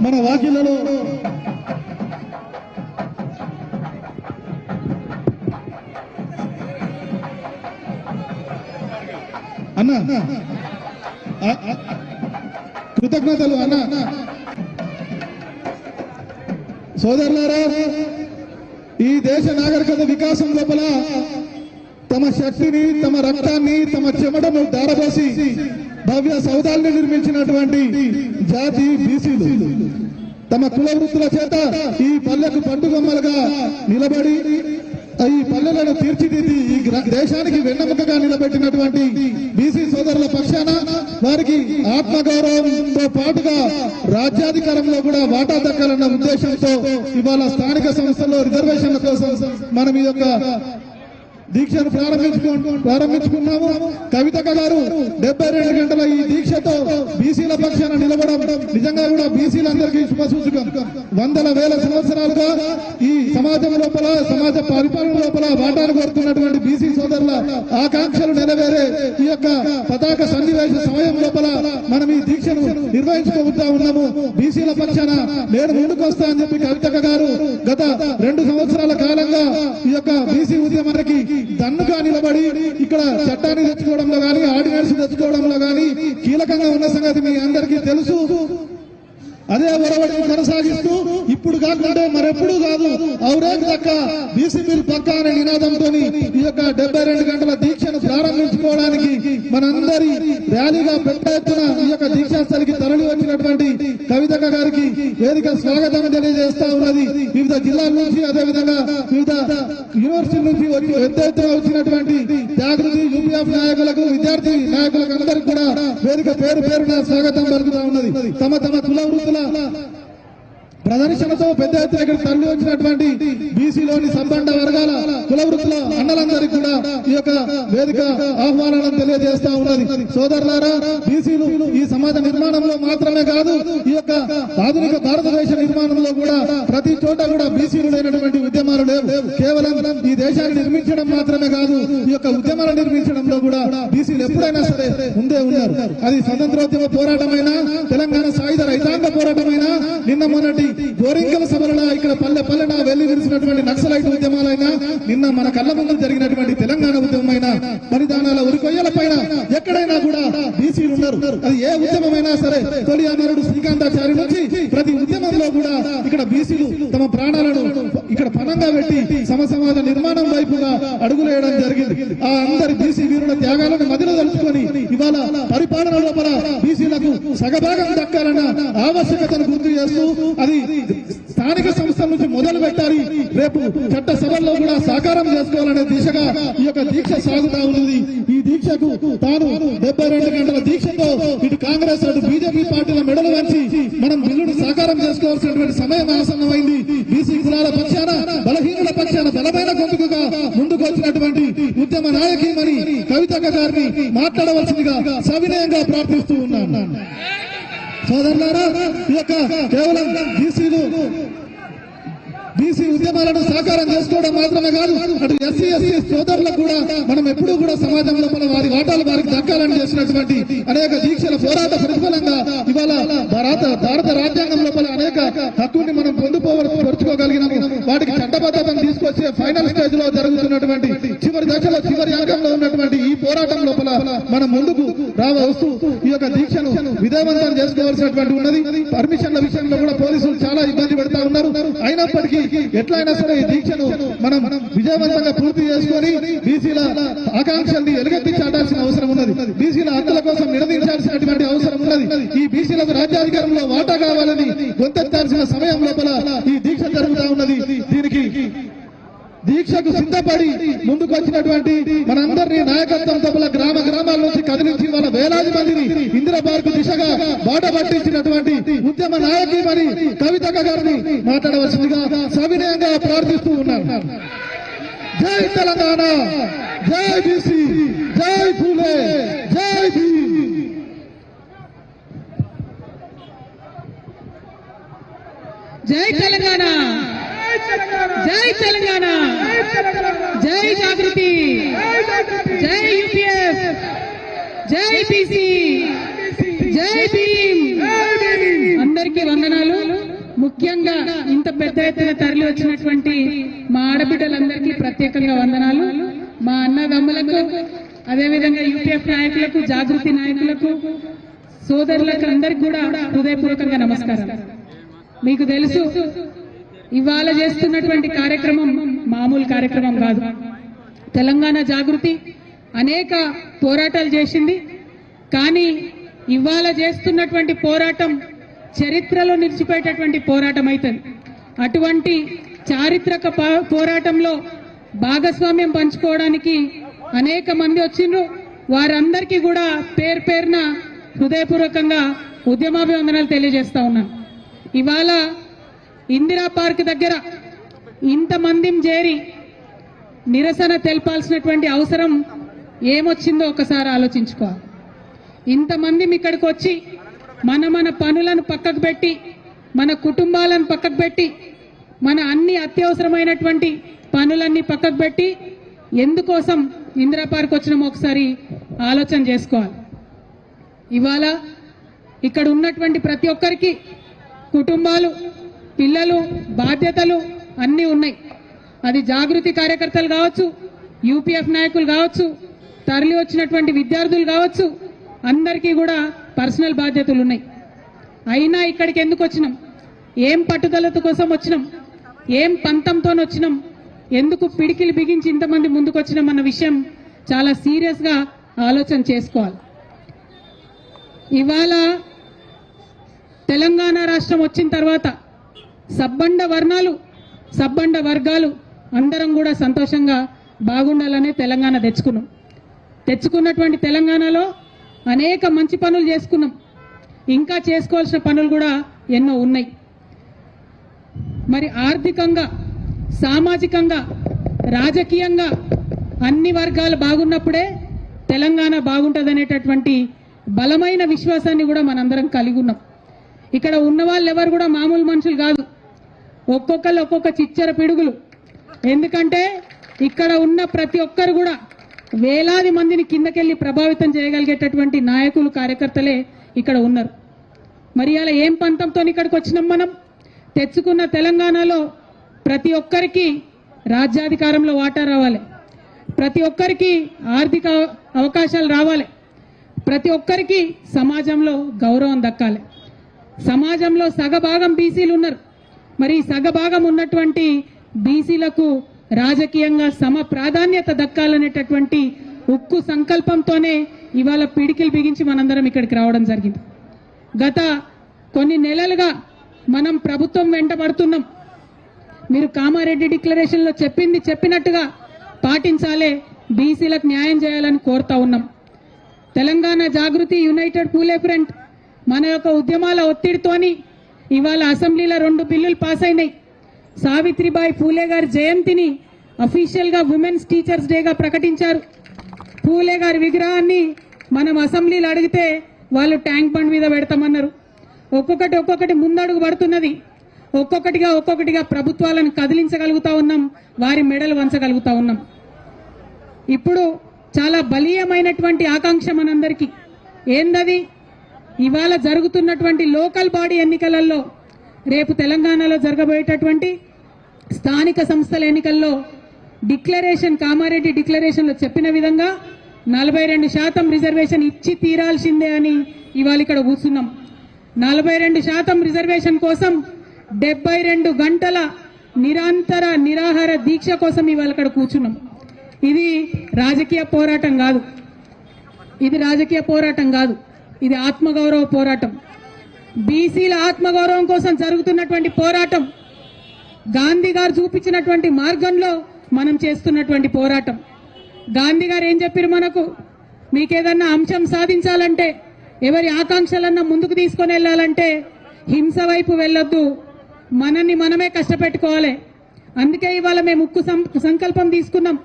మన వాకిళ్లలో అన్న కృతజ్ఞతలు అన్న. సోదరులారా, ఈ దేశ నాగరికత వికాసం లోపల తమ శక్తిని, తమ రక్తాన్ని, తమ చెమటను దారపోసి భవ్య సౌధాలను నిర్మించినటువంటి జాతి బీసీలు తమ కుల వృత్తుల చేత ఈ పల్లెకు పట్టుగొమ్మలుగా నిలబడి ఈ పల్లెలను తీర్చిదిద్ది ఈ దేశానికి వెన్నెముకగా నిలబెట్టినటువంటి బీసీ సోదరుల పక్షాన వారికి ఆత్మగౌరవంతో పాటుగా రాజ్యాధికారంలో కూడా వాటా దక్కాలన్న ఉద్దేశంతో ఇవాళ స్థానిక సంస్థల్లో రిజర్వేషన్ల కోసం మనం ఈ యొక్క దీక్షను ప్రారంభించుకున్నాము. కవితక్క గారు 72 గంటల ఈ దీక్షతో బీసీల పక్షాన నిలబడడం నిజంగా కూడా బీసీలందరికీ శుభసూచకం. వందల వేల సంవత్సరాలుగా ఈ సమాజం లోపల, సమాజ పరిపాలన లోపల వాటాను కోరుతున్నటువంటి బీసీ సోదరుల ఆకాంక్షలు నెరవేరే ఈ యొక్క పతాక సన్నివేశ సమయం లోపల మనం ఈ దీక్షను నిర్వహించుకుంటా ఉన్నాము. బీసీల పక్షాన నేను ముందుకు వస్తా అని చెప్పి కవితక్క గారు గత 2 సంవత్సరాల కాలంగా ఈ యొక్క బీసీ ఉద్యమానికి దన్నుగా నిలబడి ఇక్కడ చట్టాన్ని తెచ్చుకోవడంలో గానీ, ఆర్డినెన్స్ తెచ్చుకోవడంలో గానీ కీలకంగా ఉన్న సంగతి మీ అందరికీ తెలుసు. అదే ఒరవడిని కొనసాగిస్తూ ఇప్పుడు కాకుండా మరెప్పుడు కాదు, ఔరేక్ దక్క బీసీ బిల్ పక్క అనే నినాదంతో ఈ యొక్క 72 గంటల దీక్షను ప్రారంభించుకోవడానికి మనందరి ర్యాలీగా పెద్ద ఎత్తున ఈ యొక్క దీక్షాస్థలికి తరలి వచ్చినటువంటి కవితక్క గారికి వేదిక స్వాగతం తెలియజేస్తా ఉన్నది. వివిధ జిల్లాల నుంచి, అదేవిధంగా వివిధ యూనివర్సిటీ నుంచి పెద్ద ఎత్తున వచ్చినటువంటి జాగృతి యూపీఎఫ్ నాయకులకు, విద్యార్థి నాయకులకు అందరికీ కూడా వేదిక పేరు పేరున స్వాగతం పలుకుతా ఉన్నది. తమ తమ కుల వృత్తుల ప్రదర్శనతో పెద్ద ఎత్తున ఇక్కడ తరలి వచ్చినటువంటి బీసీలోని సంబంధ వర్గాల కుల వృత్తుల అన్నలందరికీ కూడా ఈ యొక్క వేదిక ఆహ్వానాలను తెలియజేస్తా ఉన్నది. సోదరులారా, బీసీలు ఈ సమాజ నిర్మాణంలో మాత్రమే కాదు, ఈ యొక్క ఆధునిక భారతదేశ నిర్మాణంలో కూడా ప్రతి చోట కూడా బీసీలు లేనటువంటి ఉద్యమాలు లేవు. కేవలం ఈ దేశాన్ని నిర్మించడం మాత్రమే కాదు, ఈ యొక్క ఉద్యమాలు నిర్మించడంలో కూడా బీసీలు ఎప్పుడైనా సరే ముందే ఉన్నారు. అది స్వతంత్రోద్యమ పోరాటమైనా, తెలంగాణ సాయుధ రైతాంగ పోరాటమైనా, నిన్న మొన్నటి గోరింకల సభలో ఇక్కడ పల్లె పల్లెన వెళ్లి విరిసినటువంటి నక్సలైట్ ఉద్యమాలైనా, నిన్న మన కళ్ళ ముందు జరిగినటువంటి తెలంగాణ ఉద్యమమైన బలిదానాల ఉరికొయ్యల పైన ఎక్కడైనా కూడా బీసీలు ఉన్నారు. అది ఏ ఉద్యమమైనా సరే, తొలి అమరుడు శ్రీకాంతాచారి నుంచి ప్రతి ఉద్యమంలో కూడా ఇక్కడ బీసీలు తమ ప్రాణాలను ఇక్కడ పణంగా పెట్టి సమాజ నిర్మాణం వైపుగా అడుగులేయడం జరిగింది. ఆ అందరి బీసీ వీరుల త్యాగాలను మదిలో తలుచుకొని ఇవాళ పరిపాలన లోపల బీసీలకు సగభాగం దక్కాలన్న ఆవశ్యకతను గుర్తు చేస్తూ అది స్థానిక సంస్థల నుంచి మొదలు పెట్టాలి, రేపు చట్ట సభల్లో కూడా సాకారం చేసుకోవాలనే దిశగా ఈ యొక్క దీక్ష సాగుతా ఉన్నది. ఈ దీక్షకు తాను 72 గంటల దీక్షతో ఇటు కాంగ్రెస్, అటు బీజేపీ పార్టీల మెడలు వంచి మనం బిల్లును సాకారం చేసుకోవాల్సినటువంటి సమయం ఆసన్నమైంది. బీసీ కులాల పక్షాన, బలహీనుల పక్షాన బలమైన గొంతుకుగా ముందుకు వచ్చినటువంటి ఉద్యమ నాయకిమణి కవితక్క గారిని మాట్లాడవలసిందిగా సవినయంగా ప్రార్థిస్తూ ఉన్నాను. సోదరులారా, ఈ యొక్క కేవలం బీసీ ఉద్యమాలను సాకారం చేసుకోవడం మాత్రమే కాదు, అటు ఎస్సీ సోదరులకు కూడా మనం ఎప్పుడూ కూడా సమాజంలో వారి వాటాలు వారికి దక్కాలని చేసినటువంటి అనేక దీక్షల పోరాట ప్రతిఫలంగా ఇవాళ భారత రాజ్యాంగం లోపల అనేక హక్కుల్ని మనం పొందుపరుచుకోగలిగినాము. వాటికి చట్టబద్ధతను తీసుకొచ్చే ఫైనల్ స్టేజ్ లో జరుగుతున్నటువంటి చివరి దశలో, చివరి అంగంలో ఉన్నటువంటి ఈ పోరాటం లోపల మనం ముందుకు రావస్తూ ఈ యొక్క దీక్షను విజయవంతం చేసుకోవాల్సినటువంటి ఉన్నది. పర్మిషన్ల విషయంలో కూడా పోలీసులు చాలా ఇబ్బంది పెడతా ఉన్నారు. అయినప్పటికీ ఎట్లయినా సరే ఈ దీక్షను మనం విజయవంతంగా పూర్తి చేసుకొని బీసీల ఆకాంక్షల్ని ఎలుగెత్తి చాటాల్సిన అవసరం ఉన్నది. బీసీల హక్కుల కోసం నిలదీర్చాల్సినటువంటి అవసరం ఉన్నది. ఈ బీసీలకు రాజ్యాధికారంలో వాటా కావాలని గొంతెత్తాల్సిన సమయం లోపల ఈ దీక్ష జరుగుతా ఉన్నది. దీనికి దీక్షకు సిద్ధపడి ముందుకు వచ్చినటువంటి మనందరినీ నాయకత్వం తప్పల గ్రామ గ్రామాల నుంచి కదిలించి వాళ్ళ వేలాది మందిని ఇందిరా పార్కు దిశగా బాట పట్టించినటువంటి ఉద్యమ నాయకిమణి కవితక్క గారిని మాట్లాడవలసిందిగా సవినయంగా ప్రార్థిస్తూ ఉన్నాను. జై తెలంగాణ, జై బీసీ, జై ఫూలే, జై భీమ్. జై తెలంగాణ, జై తెలంగాణ, జై జాగృతి, జై యూపీఎఫ్, జై బీసీ, జై భీమ్. అందరికీ వందనాలు. ముఖ్యంగా ఇంత పెద్ద ఎత్తున తరలి వచ్చినటువంటి మా ఆడబిడ్డలందరికీ ప్రత్యేకంగా వందనాలు. మా అన్నదమ్ములకు, అదేవిధంగా యూపీఎఫ్ నాయకులకు, జాగృతి నాయకులకు, సోదరులకు అందరికి కూడా హృదయపూర్వకంగా నమస్కారం. మీకు తెలుసు, ఇవాళ చేస్తున్నటువంటి కార్యక్రమం మామూలు కార్యక్రమం కాదు. తెలంగాణ జాగృతి అనేక పోరాటాలు చేసింది. కానీ ఇవాళ చేస్తున్నటువంటి పోరాటం చరిత్రలో నిలిచిపోయేటటువంటి పోరాటం అవుతుంది. అటువంటి చారిత్రక పోరాటంలో భాగస్వామ్యం పంచుకోవడానికి అనేక మంది వచ్చిండ్రు. వారందరికీ కూడా పేరు పేరున హృదయపూర్వకంగా ఉద్యమాభివందనాలు తెలియజేస్తా ఉన్నాను. ఇవాళ ఇందిరా పార్క్ దగ్గర ఇంతమందిని చేరి నిరసన తెలపాల్సినటువంటి అవసరం ఏమొచ్చిందో ఒకసారి ఆలోచించుకోవాలి. ఇంతమంది ఇక్కడికి వచ్చి మన పనులను పక్కకు పెట్టి, మన కుటుంబాలను పక్కకు పెట్టి, మన అన్ని అత్యవసరమైనటువంటి పనులన్నీ పక్కకు పెట్టి ఎందుకోసం ఇందిరా పార్క్ వచ్చినామో ఒకసారి ఆలోచన చేసుకోవాలి. ఇవాళ ఇక్కడ ఉన్నటువంటి ప్రతి ఒక్కరికి కుటుంబాలు, పిల్లలు, బాధ్యతలు అన్నీ ఉన్నాయి. అది జాగృతి కార్యకర్తలు కావచ్చు, యూపీఎఫ్ నాయకులు కావచ్చు, తరలి వచ్చినటువంటి విద్యార్థులు కావచ్చు, అందరికీ కూడా పర్సనల్ బాధ్యతలు ఉన్నాయి. అయినా ఇక్కడికి ఎందుకు వచ్చినాం, ఏం పట్టుదలత కోసం వచ్చినాం, ఏం పంతంతో వచ్చినాం, ఎందుకు పిడికిలు బిగించి ఇంతమంది ముందుకు వచ్చినాం అన్న విషయం చాలా సీరియస్గా ఆలోచన చేసుకోవాలి. ఇవాళ తెలంగాణ రాష్ట్రం వచ్చిన తర్వాత సబ్బండ వర్ణాలు, సబ్బండ వర్గాలు అందరం కూడా సంతోషంగా బాగుండాలనే తెలంగాణ తెచ్చుకున్నటువంటి తెలంగాణలో అనేక మంచి పనులు చేసుకున్నాం. ఇంకా చేసుకోవాల్సిన పనులు కూడా ఎన్నో ఉన్నాయి. మరి ఆర్థికంగా, సామాజికంగా, రాజకీయంగా అన్ని వర్గాలు బాగున్నప్పుడే తెలంగాణ బాగుంటుందనేటటువంటి బలమైన విశ్వాసాన్ని కూడా మనందరం కలిగి ఉన్నాం. ఇక్కడ ఉన్న వాళ్ళు ఎవరు కూడా మామూలు మనుషులు కాదు. ఒక్కొక్కరు ఒక్కొక్క చిచ్చర పిడుగులు. ఎందుకంటే ఇక్కడ ఉన్న ప్రతి ఒక్కరు కూడా వేలాది మందిని కిందకెళ్ళి ప్రభావితం చేయగలిగేటటువంటి నాయకులు, కార్యకర్తలే ఇక్కడ ఉన్నారు. మరి అలా ఏం పంతంతో ఇక్కడికి వచ్చినాం మనం? తెచ్చుకున్న తెలంగాణలో ప్రతి ఒక్కరికి రాజ్యాధికారంలో వాటా రావాలి, ప్రతి ఒక్కరికి ఆర్థిక అవకాశాలు రావాలి, ప్రతి ఒక్కరికి సమాజంలో గౌరవం దక్కాలి. సమాజంలో సగభాగం బీసీలు ఉన్నారు. మరి సగభాగం ఉన్నటువంటి బీసీలకు రాజకీయంగా సమ ప్రాధాన్యత దక్కాలనేటటువంటి ఉక్కు సంకల్పంతోనే ఇవాళ పిడికిలు బిగించి మనందరం ఇక్కడికి రావడం జరిగింది. గత కొన్ని నెలలుగా మనం ప్రభుత్వం వెంట పడుతున్నాం. మీరు కామారెడ్డి డిక్లరేషన్లో చెప్పినట్టుగా పాటించాలే, బీసీలకు న్యాయం చేయాలని కోరుతా ఉన్నాం. తెలంగాణ జాగృతి, యునైటెడ్ పూలే ఫ్రంట్ మన యొక్క ఉద్యమాల ఒత్తిడితోని ఇవాళ అసెంబ్లీలో 2 బిల్లులు పాస్ అయినాయి. సావిత్రిబాయి పూలే గారి జయంతిని అఫీషియల్గా ఉమెన్స్ టీచర్స్ డేగా ప్రకటించారు. పూలే గారి విగ్రహాన్ని మనం అసెంబ్లీలో అడిగితే వాళ్ళు ట్యాంక్ బండ్ మీద పెడతామన్నారు. ఒక్కొక్కటి ముందడుగు పడుతున్నది. ఒక్కొక్కటిగా ప్రభుత్వాలను కదిలించగలుగుతా ఉన్నాం, వారి మెడలు వంచగలుగుతా ఉన్నాం. ఇప్పుడు చాలా బలీయమైనటువంటి ఆకాంక్ష మనందరికీ ఏందది? ఇవాళ జరుగుతున్నటువంటి లోకల్ బాడీ ఎన్నికలలో, రేపు తెలంగాణలో జరగబోయేటటువంటి స్థానిక సంస్థల ఎన్నికల్లో డిక్లరేషన్, కామారెడ్డి డిక్లరేషన్లో చెప్పిన విధంగా 42% రిజర్వేషన్ ఇచ్చి తీరాల్సిందే అని ఇవాళ ఇక్కడ కూర్చున్నాం. 42% రిజర్వేషన్ కోసం 72 గంటల నిరంతర నిరాహార దీక్ష కోసం ఇవాళ ఇక్కడ కూర్చున్నాం. ఇది రాజకీయ పోరాటం కాదు, ఇది ఆత్మగౌరవ పోరాటం. బీసీల ఆత్మగౌరవం కోసం జరుగుతున్నటువంటి పోరాటం, గాంధీ గారు చూపించినటువంటి మార్గంలో మనం చేస్తున్నటువంటి పోరాటం. గాంధీ గారు ఏం చెప్పారు మనకు? మీకేదన్నా అంశం సాధించాలంటే, ఎవరి ఆకాంక్షలన్నా ముందుకు తీసుకొని వెళ్ళాలంటే హింస వైపు వెళ్ళొద్దు, మనల్ని మనమే కష్టపెట్టుకోవాలి. అందుకే ఇవాళ మేము ఉక్కు సంకల్పం తీసుకున్నాం.